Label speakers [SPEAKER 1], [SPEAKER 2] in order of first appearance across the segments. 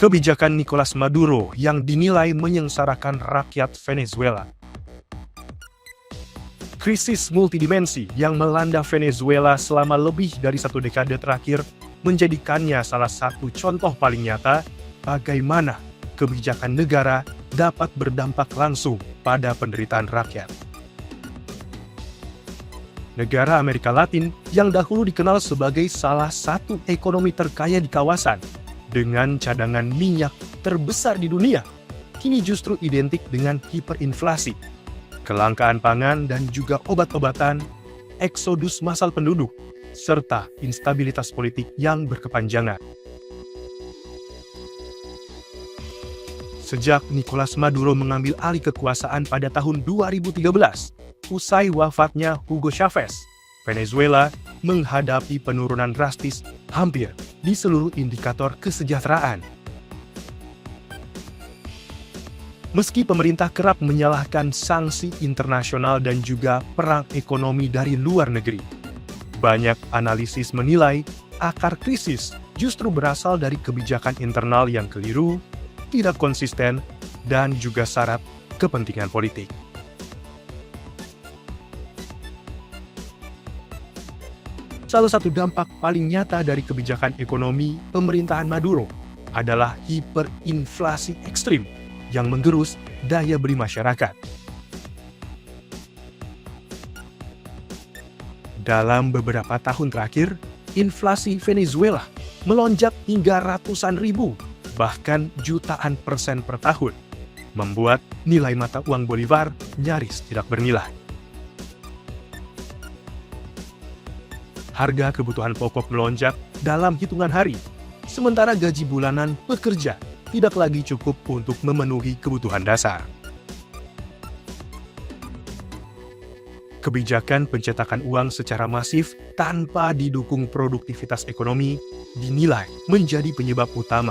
[SPEAKER 1] Kebijakan Nicolas Maduro yang dinilai menyengsarakan rakyat Venezuela. Krisis multidimensi yang melanda Venezuela selama lebih dari 1 dekade terakhir menjadikannya salah satu contoh paling nyata bagaimana kebijakan negara dapat berdampak langsung pada penderitaan rakyat. Negara Amerika Latin yang dahulu dikenal sebagai salah satu ekonomi terkaya di kawasan dengan cadangan minyak terbesar di dunia, kini justru identik dengan hiperinflasi, kelangkaan pangan dan juga obat-obatan, eksodus massal penduduk, serta instabilitas politik yang berkepanjangan. Sejak Nicolas Maduro mengambil alih kekuasaan pada tahun 2013, usai wafatnya Hugo Chavez, Venezuela menghadapi penurunan drastis hampir di seluruh indikator kesejahteraan. Meski pemerintah kerap menyalahkan sanksi internasional dan juga perang ekonomi dari luar negeri, banyak analisis menilai akar krisis justru berasal dari kebijakan internal yang keliru, tidak konsisten, dan juga syarat kepentingan politik. Salah satu dampak paling nyata dari kebijakan ekonomi pemerintahan Maduro adalah hiperinflasi ekstrim yang menggerus daya beli masyarakat. Dalam beberapa tahun terakhir, inflasi Venezuela melonjak hingga ratusan ribu, bahkan jutaan persen per tahun, membuat nilai mata uang Bolivar nyaris tidak bernilai. Harga kebutuhan pokok melonjak dalam hitungan hari, sementara gaji bulanan pekerja tidak lagi cukup untuk memenuhi kebutuhan dasar. Kebijakan pencetakan uang secara masif tanpa didukung produktivitas ekonomi dinilai menjadi penyebab utama.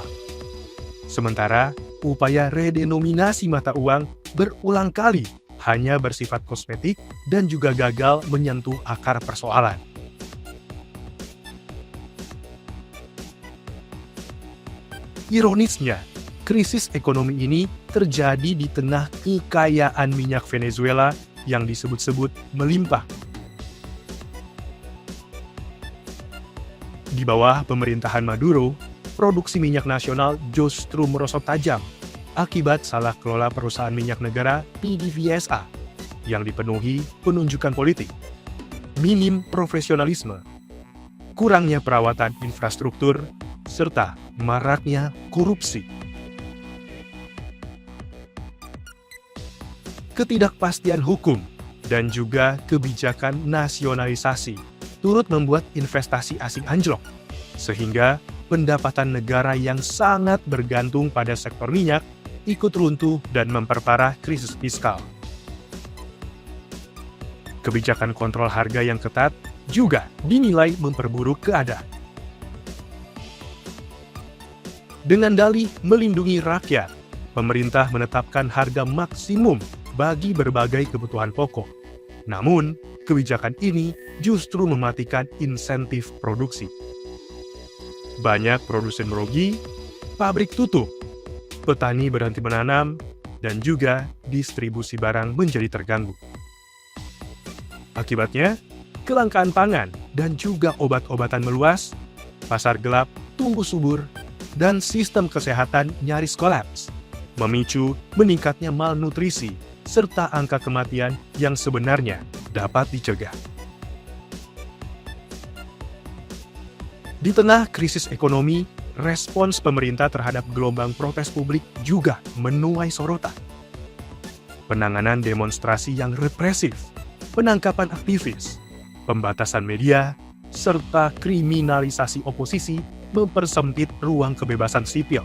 [SPEAKER 1] Sementara, upaya redenominasi mata uang berulang kali hanya bersifat kosmetik dan juga gagal menyentuh akar persoalan. Ironisnya, krisis ekonomi ini terjadi di tengah kekayaan minyak Venezuela yang disebut-sebut melimpah. Di bawah pemerintahan Maduro, produksi minyak nasional justru merosot tajam akibat salah kelola perusahaan minyak negara PDVSA yang dipenuhi penunjukan politik, minim profesionalisme, kurangnya perawatan infrastruktur, serta maraknya korupsi. Ketidakpastian hukum dan juga kebijakan nasionalisasi turut membuat investasi asing anjlok, sehingga pendapatan negara yang sangat bergantung pada sektor minyak ikut runtuh dan memperparah krisis fiskal. Kebijakan kontrol harga yang ketat juga dinilai memperburuk keadaan. Dengan dalih melindungi rakyat, pemerintah menetapkan harga maksimum bagi berbagai kebutuhan pokok. Namun, kebijakan ini justru mematikan insentif produksi. Banyak produsen merugi, pabrik tutup, petani berhenti menanam, dan juga distribusi barang menjadi terganggu. Akibatnya, kelangkaan pangan dan juga obat-obatan meluas, pasar gelap tumbuh subur, dan sistem kesehatan nyaris kolaps, memicu meningkatnya malnutrisi serta angka kematian yang sebenarnya dapat dicegah. Di tengah krisis ekonomi, respons pemerintah terhadap gelombang protes publik juga menuai sorotan. Penanganan demonstrasi yang represif, penangkapan aktivis, pembatasan media, serta kriminalisasi oposisi mempersempit ruang kebebasan sipil.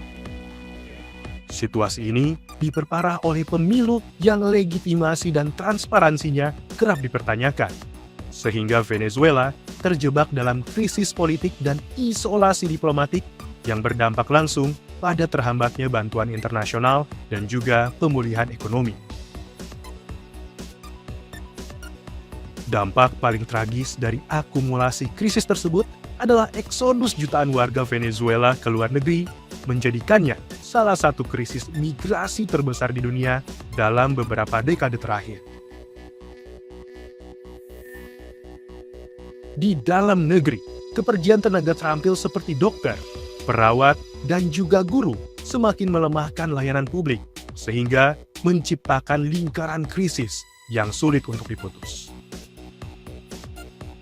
[SPEAKER 1] Situasi ini diperparah oleh pemilu yang legitimasi dan transparansinya kerap dipertanyakan, sehingga Venezuela terjebak dalam krisis politik dan isolasi diplomatik yang berdampak langsung pada terhambatnya bantuan internasional dan juga pemulihan ekonomi. Dampak paling tragis dari akumulasi krisis tersebut adalah eksodus jutaan warga Venezuela ke luar negeri menjadikannya salah satu krisis migrasi terbesar di dunia dalam beberapa dekade terakhir. Di dalam negeri, kepergian tenaga terampil seperti dokter, perawat, dan juga guru semakin melemahkan layanan publik, sehingga menciptakan lingkaran krisis yang sulit untuk diputus.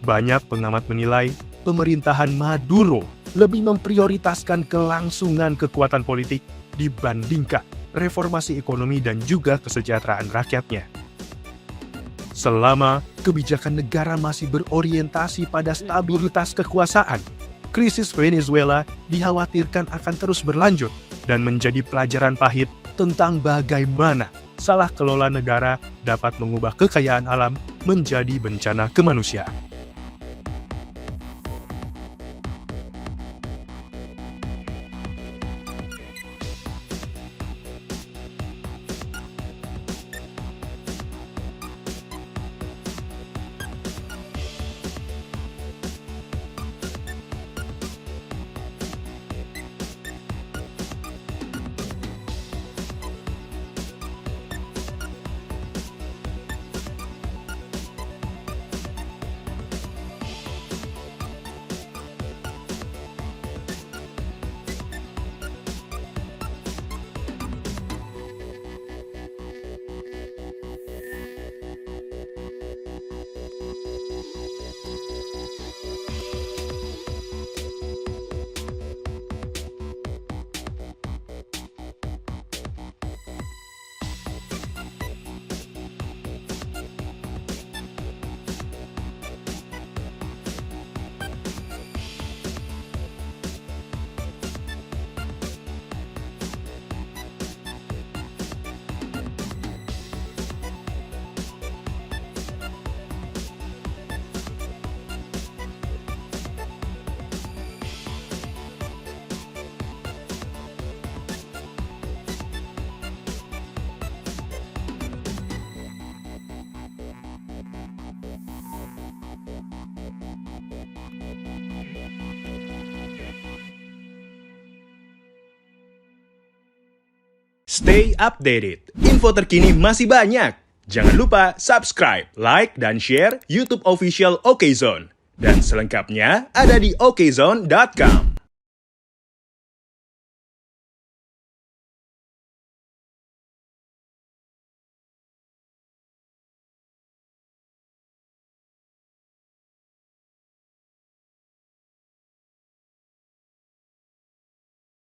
[SPEAKER 1] Banyak pengamat menilai pemerintahan Maduro lebih memprioritaskan kelangsungan kekuatan politik dibandingkan reformasi ekonomi dan juga kesejahteraan rakyatnya. Selama kebijakan negara masih berorientasi pada stabilitas kekuasaan, krisis Venezuela dikhawatirkan akan terus berlanjut dan menjadi pelajaran pahit tentang bagaimana salah kelola negara dapat mengubah kekayaan alam menjadi bencana kemanusiaan.
[SPEAKER 2] Stay updated, info terkini masih banyak. Jangan lupa subscribe, like, dan share YouTube official OKZone. Dan selengkapnya ada di okezone.com.